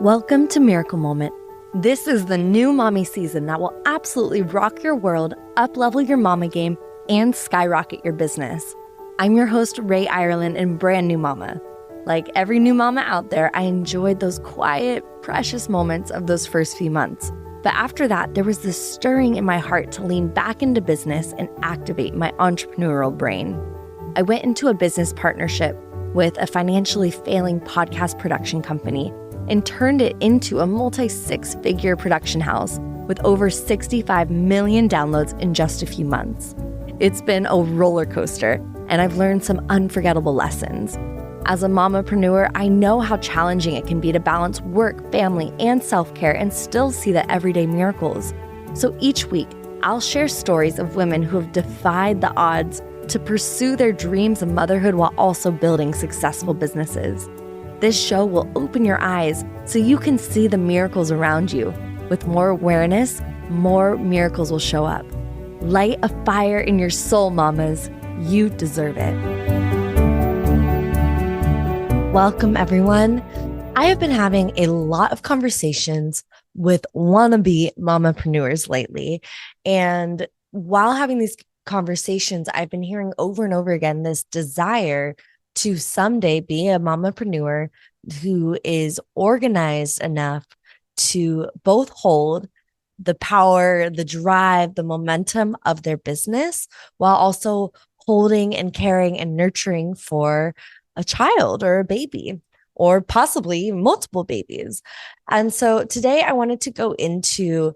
Welcome to Miracle Moment. This is the new mommy season that will absolutely rock your world, up-level your mama game, and skyrocket your business. I'm your host, Ray Ireland, and brand new mama. Like every new mama out there, I enjoyed those quiet, precious moments of those first few months. But after that, there was this stirring in my heart to lean back into business and activate my entrepreneurial brain. I went into a business partnership with a financially failing podcast production company and turned it into a multi-six-figure production house with over 65 million downloads in just a few months. It's been a roller coaster, and I've learned some unforgettable lessons. As a mompreneur, I know how challenging it can be to balance work, family, and self-care and still see the everyday miracles. So each week, I'll share stories of women who have defied the odds to pursue their dreams of motherhood while also building successful businesses. This show will open your eyes so you can see the miracles around you. With more awareness, more miracles will show up. Light a fire in your soul, mamas. You deserve it. Welcome, everyone. I have been having a lot of conversations with wannabe mompreneurs lately. And while having these conversations, I've been hearing over and over again this desire to someday be a mompreneur who is organized enough to both hold the power, the drive, the momentum of their business while also holding and caring and nurturing for a child or a baby, or possibly multiple babies. And so today I wanted to go into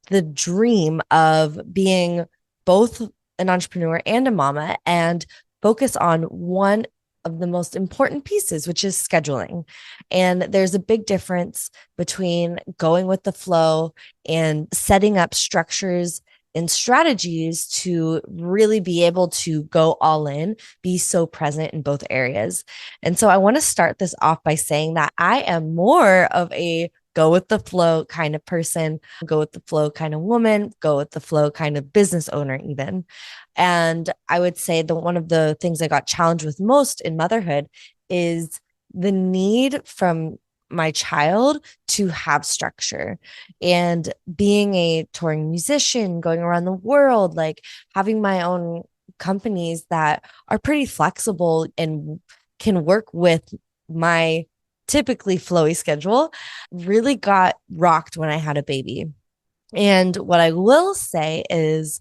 the dream of being both an entrepreneur and a mama and focus on one of the most important pieces, which is scheduling. And there's a big difference between going with the flow and setting up structures and strategies to really be able to go all in, be so present in both areas. And so I want to start this off by saying that I am more of a go with the flow kind of person, go with the flow kind of woman, go with the flow kind of business owner even. And I would say that one of the things I got challenged with most in motherhood is the need from my child to have structure. And being a touring musician, going around the world, like having my own companies that are pretty flexible and can work with my typically flowy schedule, really got rocked when I had a baby. And what I will say is,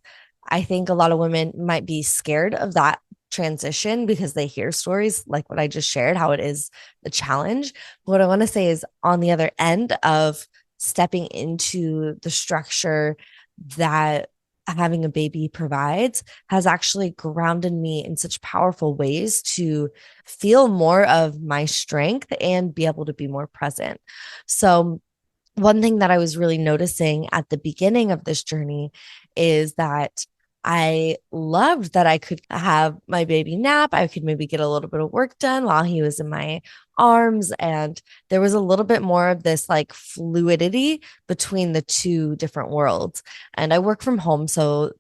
I think a lot of women might be scared of that transition because they hear stories like what I just shared, how it is a challenge. But what I want to say is, on the other end of stepping into the structure that having a baby provides has actually grounded me in such powerful ways to feel more of my strength and be able to be more present. So one thing that I was really noticing at the beginning of this journey is that I loved that I could have my baby nap. I could maybe get a little bit of work done while he was in my arms. And there was a little bit more of this like fluidity between the two different worlds. And I work from home. So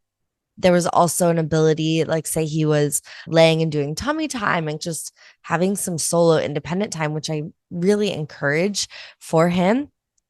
there was also an ability, like say he was laying and doing tummy time and just having some solo independent time, which I really encourage for him.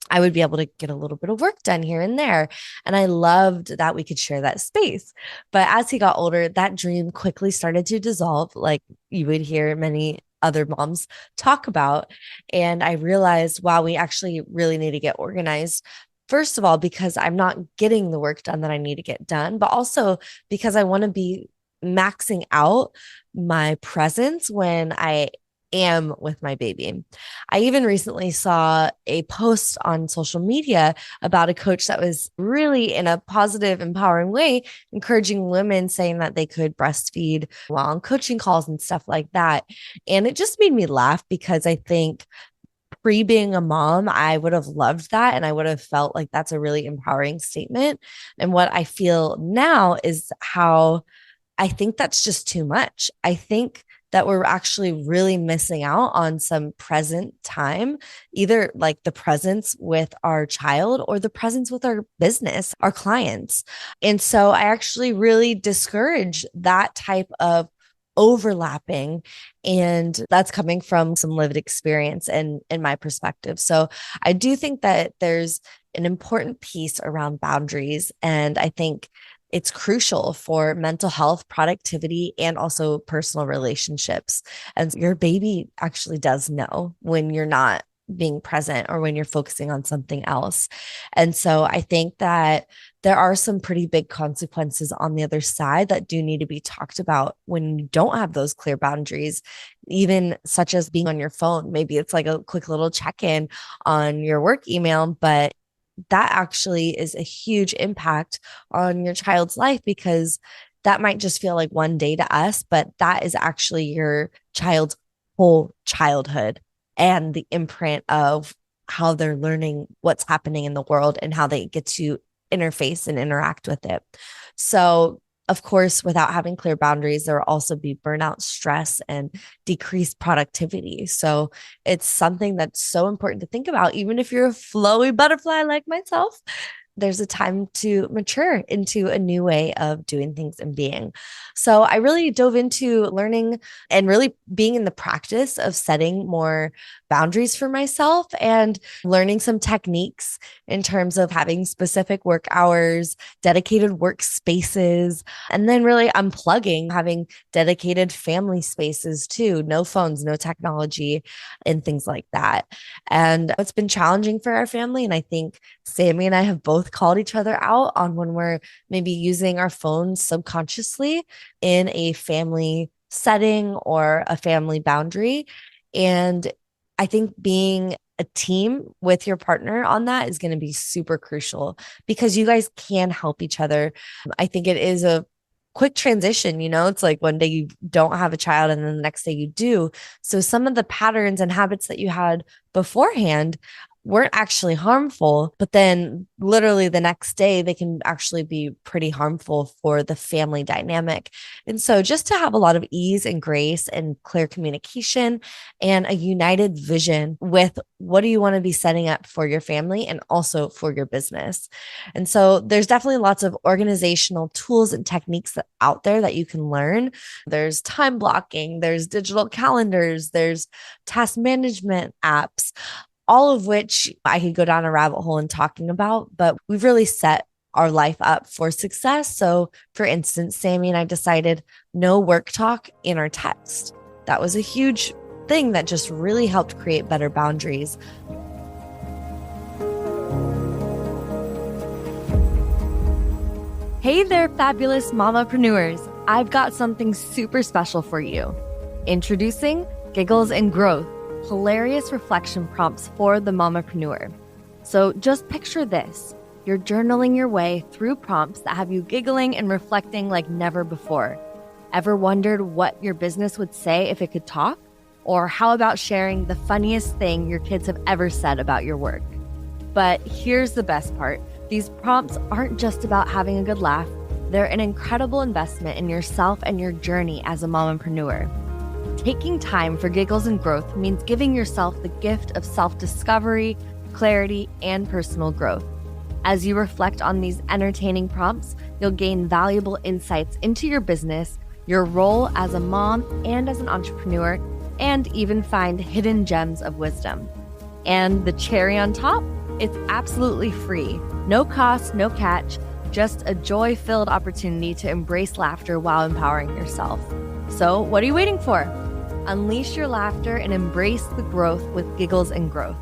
I would be able to get a little bit of work done here and there. And I loved that we could share that space. But as he got older, that dream quickly started to dissolve, like you would hear many other moms talk about. And I realized, wow, we actually really need to get organized. First of all, because I'm not getting the work done that I need to get done, but also because I want to be maxing out my presence when I am with my baby. I even recently saw a post on social media about a coach that was really in a positive, empowering way, encouraging women, saying that they could breastfeed while on coaching calls and stuff like that. And it just made me laugh because I think pre being a mom, I would have loved that. And I would have felt like that's a really empowering statement. And what I feel now is how I think that's just too much. I think that we're actually really missing out on some present time, either like the presence with our child or the presence with our business, our clients. And so I actually really discourage that type of overlapping. And that's coming from some lived experience and in my perspective. So I do think that there's an important piece around boundaries. And I think it's crucial for mental health, productivity, and also personal relationships. And your baby actually does know when you're not being present or when you're focusing on something else. And so I think that there are some pretty big consequences on the other side that do need to be talked about when you don't have those clear boundaries, even such as being on your phone. Maybe it's like a quick little check in on your work email, but that actually is a huge impact on your child's life because that might just feel like one day to us, but that is actually your child's whole childhood and the imprint of how they're learning what's happening in the world and how they get to interface and interact with it. So, of course, without having clear boundaries, there will also be burnout, stress, and decreased productivity. So it's something that's so important to think about, even if you're a flowy butterfly like myself. There's a time to mature into a new way of doing things and being. So I really dove into learning and really being in the practice of setting more boundaries for myself and learning some techniques in terms of having specific work hours, dedicated workspaces, and then really unplugging, having dedicated family spaces too, no phones, no technology, and things like that. And it's been challenging for our family. And I think Sammy and I have both called each other out on when we're maybe using our phones subconsciously in a family setting or a family boundary. And I think being a team with your partner on that is going to be super crucial because you guys can help each other. I think it is a quick transition, it's like one day you don't have a child and then the next day you do. So some of the patterns and habits that you had beforehand weren't actually harmful, but then literally the next day they can actually be pretty harmful for the family dynamic. And so just to have a lot of ease and grace and clear communication and a united vision with what do you want to be setting up for your family and also for your business. And so there's definitely lots of organizational tools and techniques out there that you can learn. There's time blocking, there's digital calendars, there's task management apps, all of which I could go down a rabbit hole in talking about, but we've really set our life up for success. So, for instance, Sammy and I decided no work talk in our text. That was a huge thing that just really helped create better boundaries. Hey there, fabulous mamapreneurs. I've got something super special for you. Introducing Giggles and Growth, hilarious reflection prompts for the mamapreneur. So just picture this. You're journaling your way through prompts that have you giggling and reflecting like never before. Ever wondered what your business would say if it could talk? Or how about sharing the funniest thing your kids have ever said about your work? But here's the best part. These prompts aren't just about having a good laugh. They're an incredible investment in yourself and your journey as a mamapreneur. Taking time for giggles and growth means giving yourself the gift of self-discovery, clarity, and personal growth. As you reflect on these entertaining prompts, you'll gain valuable insights into your business, your role as a mom and as an entrepreneur, and even find hidden gems of wisdom. And the cherry on top? It's absolutely free. No cost, no catch, just a joy-filled opportunity to embrace laughter while empowering yourself. So what are you waiting for? Unleash your laughter and embrace the growth with Giggles and Growth.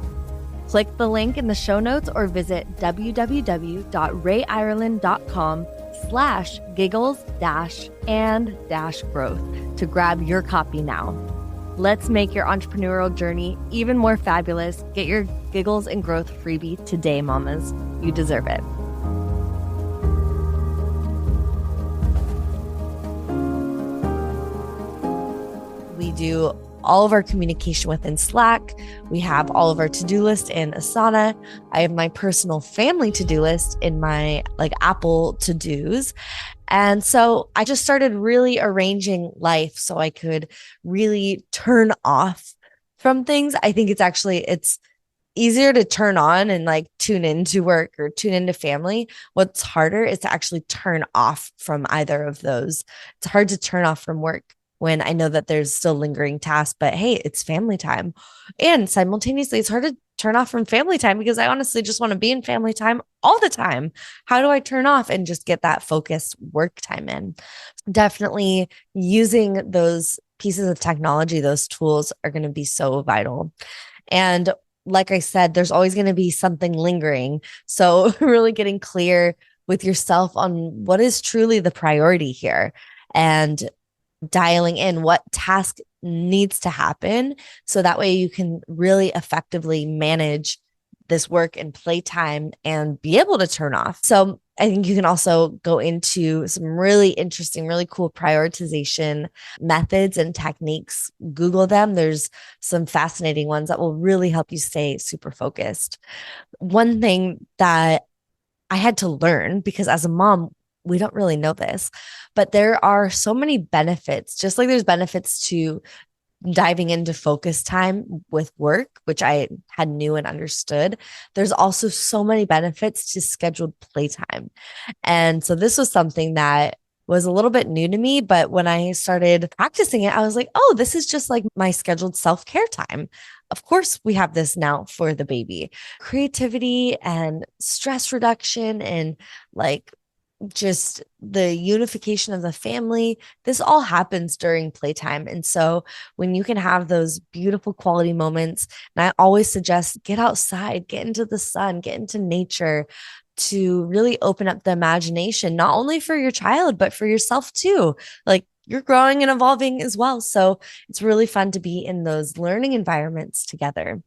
Click the link in the show notes or visit www.rayireland.com/giggles-and-growth to grab your copy now. Let's make your entrepreneurial journey even more fabulous. Get your Giggles and Growth freebie today, mamas. You deserve it. We do all of our communication within Slack. We have all of our to-do list in Asana. I have my personal family to-do list in my Apple to-dos. And so I just started really arranging life so I could really turn off from things. I think it's easier to turn on and tune into work or tune into family. What's harder is to actually turn off from either of those. It's hard to turn off from work when I know that there's still lingering tasks, but hey, it's family time. And simultaneously, it's hard to turn off from family time because I honestly just want to be in family time all the time. How do I turn off and just get that focused work time in? Definitely using those pieces of technology, those tools are going to be so vital. And like I said, there's always going to be something lingering. So, really getting clear with yourself on what is truly the priority here and dialing in what task needs to happen. So that way you can really effectively manage this work and playtime and be able to turn off. So, I think you can also go into some really interesting, really cool prioritization methods and techniques. Google them. There's some fascinating ones that will really help you stay super focused. One thing that I had to learn because as a mom, we don't really know this, but there are so many benefits, just like there's benefits to diving into focus time with work, which I had knew and understood. There's also so many benefits to scheduled playtime. And so this was something that was a little bit new to me, but when I started practicing it, I was like, oh, this is just like my scheduled self-care time. Of course, we have this now for the baby. Creativity and stress reduction and like just the unification of the family. This all happens during playtime. And so when you can have those beautiful quality moments, and I always suggest get outside, get into the sun, get into nature to really open up the imagination, not only for your child, but for yourself too. Like you're growing and evolving as well. So it's really fun to be in those learning environments together.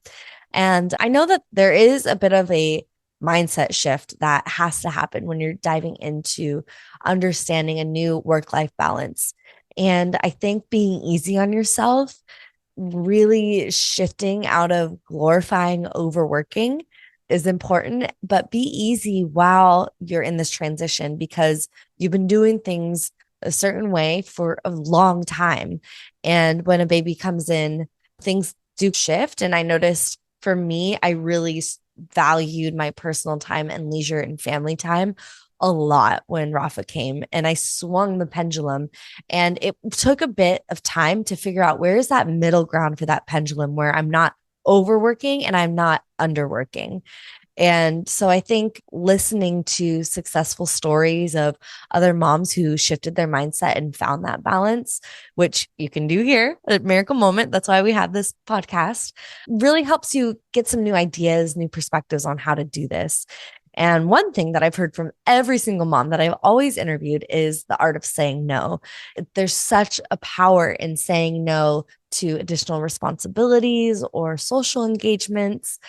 And I know that there is a bit of a mindset shift that has to happen when you're diving into understanding a new work life balance. And I think being easy on yourself, really shifting out of glorifying overworking is important, but be easy while you're in this transition because you've been doing things a certain way for a long time. And when a baby comes in, things do shift. And I noticed for me, I really valued my personal time and leisure and family time a lot when Rafa came and I swung the pendulum. And it took a bit of time to figure out where is that middle ground for that pendulum where I'm not overworking and I'm not underworking. And so I think listening to successful stories of other moms who shifted their mindset and found that balance, which you can do here at Miracle Moment, that's why we have this podcast, really helps you get some new ideas, new perspectives on how to do this. And one thing that I've heard from every single mom that I've always interviewed is the art of saying no. There's such a power in saying no to additional responsibilities or social engagements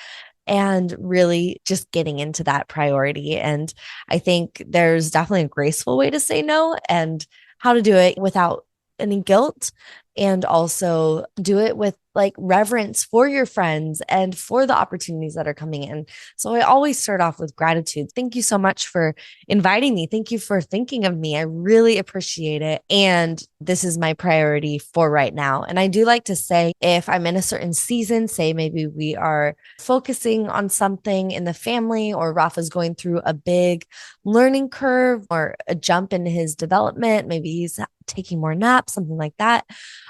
and really just getting into that priority. And I think there's definitely a graceful way to say no and how to do it without any guilt and also do it with like reverence for your friends and for the opportunities that are coming in. So I always start off with gratitude. Thank you so much for inviting me. Thank you for thinking of me. I really appreciate it. And this is my priority for right now. And I do like to say, if I'm in a certain season, say maybe we are focusing on something in the family or Rafa's going through a big learning curve or a jump in his development, maybe he's taking more naps, something like that.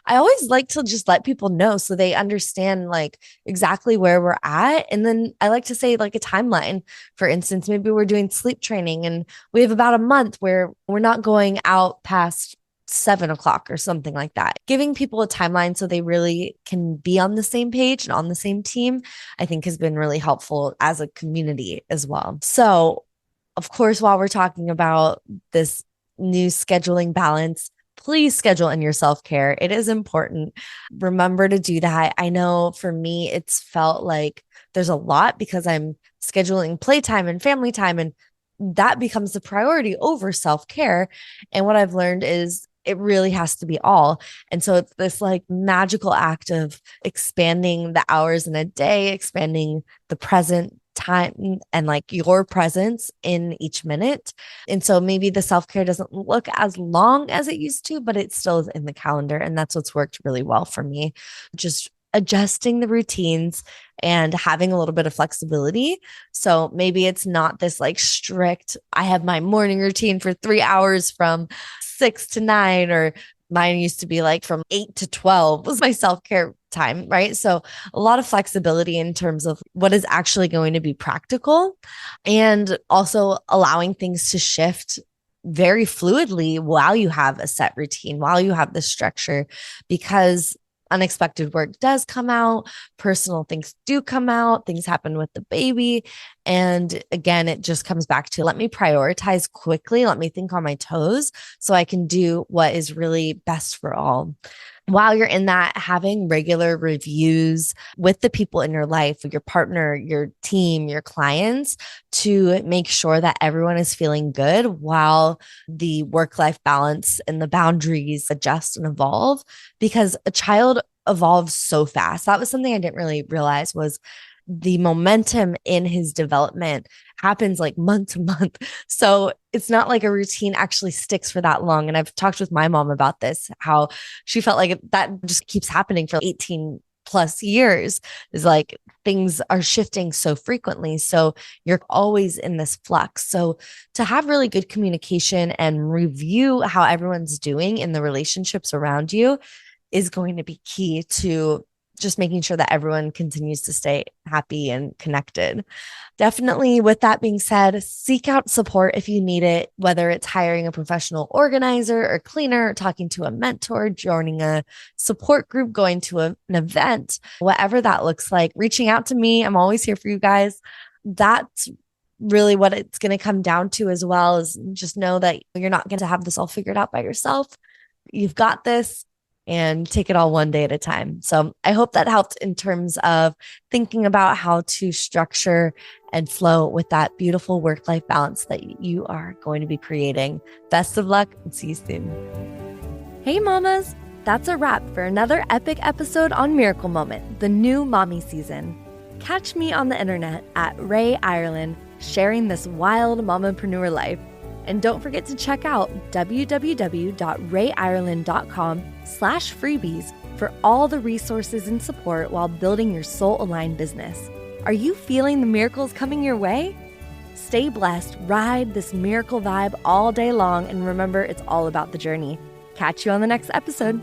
I always like to just let people know so they understand like exactly where we're at. And then I like to say like a timeline. For instance, maybe we're doing sleep training and we have about a month where we're not going out past 7 o'clock or something like that. Giving people a timeline so they really can be on the same page and on the same team, I think has been really helpful as a community as well. So, of course, while we're talking about this new scheduling balance, please schedule in your self-care. It is important. Remember to do that. I know for me, it's felt like there's a lot because I'm scheduling playtime and family time, and that becomes the priority over self-care. And what I've learned is it really has to be all. And so it's this like magical act of expanding the hours in a day, expanding the present time and like your presence in each minute. And so maybe the self-care doesn't look as long as it used to, but it still is in the calendar. And that's what's worked really well for me. Just adjusting the routines and having a little bit of flexibility. So maybe it's not this like strict, I have my morning routine for 3 hours from 6 to 9, or Mine used to be like from 8 to 12 was my self-care time, right? So a lot of flexibility in terms of what is actually going to be practical, and also allowing things to shift very fluidly while you have a set routine, while you have the structure, because unexpected work does come out, personal things do come out, things happen with the baby. And again, it just comes back to let me prioritize quickly, let me think on my toes so I can do what is really best for all. While you're in that, having regular reviews with the people in your life, your partner, your team, your clients, to make sure that everyone is feeling good while the work-life balance and the boundaries adjust and evolve, because a child evolves so fast. That was something I didn't really realize, was the momentum in his development happens like month to month. So it's not like a routine actually sticks for that long. And I've talked with my mom about this, how she felt like that just keeps happening for 18 plus years, is like things are shifting so frequently. So you're always in this flux. So to have really good communication and review how everyone's doing in the relationships around you is going to be key to just making sure that everyone continues to stay happy and connected. Definitely, with that being said, seek out support if you need it, whether it's hiring a professional organizer or cleaner, talking to a mentor, joining a support group, going to an event, whatever that looks like, reaching out to me. I'm always here for you guys. That's really what it's going to come down to as well, is just know that you're not going to have this all figured out by yourself. You've got this, and take it all one day at a time. So I hope that helped in terms of thinking about how to structure and flow with that beautiful work-life balance that you are going to be creating. Best of luck and see you soon. Hey mamas, that's a wrap for another epic episode on Miracle Moment, the new mommy season. Catch me on the internet at Ray Ireland, sharing this wild mompreneur life. And don't forget to check out www.rayireland.com/freebies for all the resources and support while building your soul-aligned business. Are you feeling the miracles coming your way? Stay blessed, ride this miracle vibe all day long, and remember, it's all about the journey. Catch you on the next episode.